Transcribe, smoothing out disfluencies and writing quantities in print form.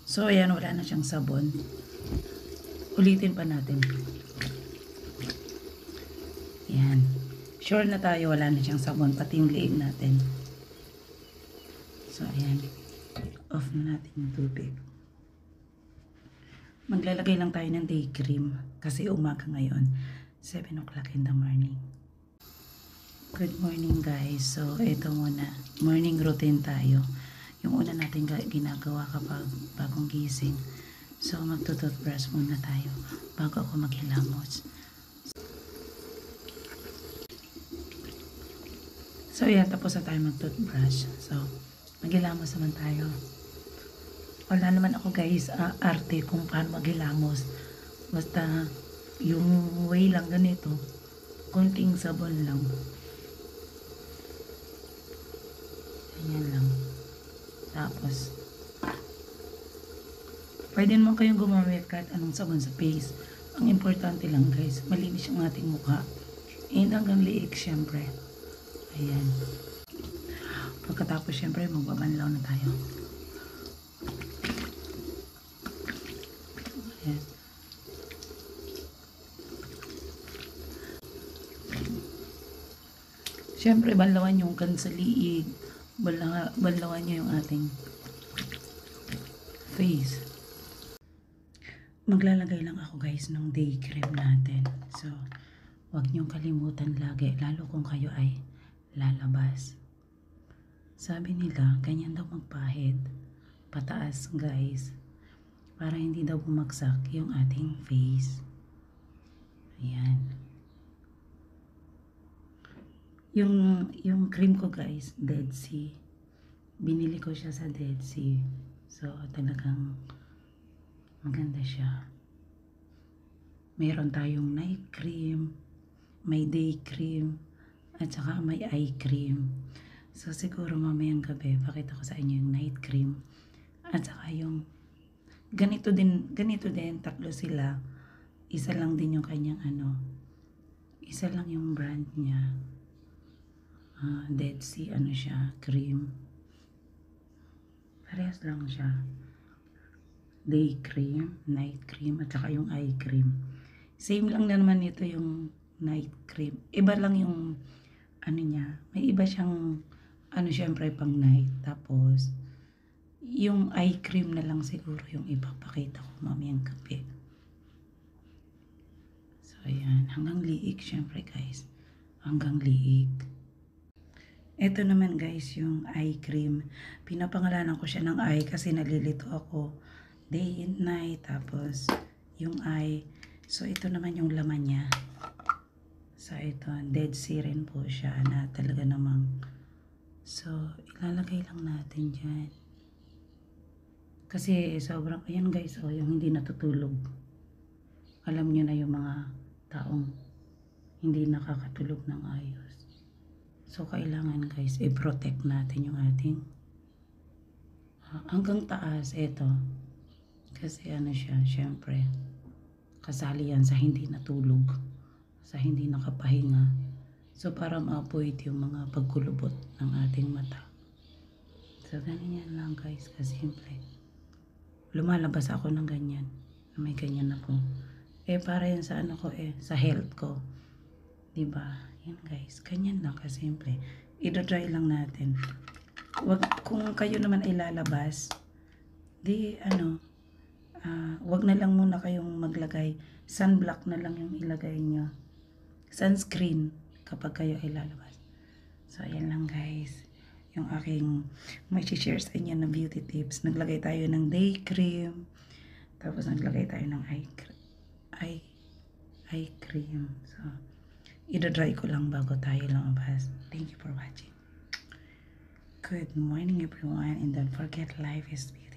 So, ayan, wala na siyang sabon. Ulitin pa natin. Ayan. Sure na tayo, wala na siyang sabon, pati yung liig natin. So, ayan. Off na natin yung tubig. Maglalagay lang tayo ng day cream kasi umaga ngayon. 7 o'clock in the morning. Good morning guys. So, ito muna. Morning routine tayo. Yung una natin ginagawa kapag bagong gising. So, magtutoothbrush muna tayo bago ako maghilamos. So, yan. Tapos na tayo magtoothbrush. So, maghilamos naman tayo. Wala naman ako guys, arte kung paano maghilamos. Basta, yung way lang ganito. Konting sabon lang. Ganyan lang. Tapos, pwede naman kayong gumamit kahit anong sabon sa face. Ang importante lang guys, malinis yung ating mukha. And hanggang liig syempre. Ayan. Pagkatapos syempre, magbabanlaw na tayo. Ayan. Syempre, banlawan yung kan sa liig. Banlawan nyo yung ating face. Maglalagay lang ako guys ng day cream natin. So, huwag nyong kalimutan lagi, lalo kung kayo ay lalabas. Sabi nila, ganyan daw magpahid. Pataas guys. Para hindi daw bumagsak yung ating face. Ayan. Yung cream ko guys, Dead Sea. Binili ko siya sa Dead Sea. So, talagang maganda siya. Meron tayong night cream, may day cream, at saka may eye cream. So, siguro mamayang gabi, pakita ko sa inyo yung night cream. At saka yung ganito din, tatlo sila. Isa lang din yung kanyang isa lang yung brand niya. Dead Sea, siya, cream. Parehas lang siya. Day cream, night cream, at saka yung eye cream. Same lang naman ito yung night cream. Iba lang yung niya. May iba siyang syempre pang night. Tapos yung eye cream na lang siguro yung ipapakita ko mamayang gabi. So ayan, hanggang liig syempre guys. Hanggang liig. Ito naman guys yung eye cream. Pinapangalanan ko siya ng eye kasi nalilito ako day and night. Tapos yung eye. So ito naman yung laman niya. So ito, Dead Sea rin po siya na talaga namang. So ilalagay lang natin dyan. Kasi sobrang, ayan guys, yung hindi natutulog. Alam nyo na yung mga taong hindi nakakatulog ng ayos. So, kailangan guys, i-protect natin yung ating hanggang taas, ito. Kasi siya, syempre, kasali yan sa hindi natulog, sa hindi nakapahinga. So, para ma-avoid yung mga pagkulubot ng ating mata. So, ganyan lang guys, kasimple. Lumalabas ako ng ganyan. May ganyan ako. Para yan sa ko sa health ko. Diba? Yan guys, ganyan lang kasimple. I-dry lang natin. Kung kayo naman ay lalabas, di wag na lang muna kayong maglagay. Sunblock na lang yung ilagay nyo. Sunscreen kapag kayo ay lalabas. So, ayan lang guys. Yung aking may share sa inyo na beauty tips. Naglagay tayo ng day cream. Tapos naglagay tayo ng eye cream. So, i-dry ko lang bago tayo lumabas. Thank you for watching. Good morning everyone, and don't forget life is beautiful.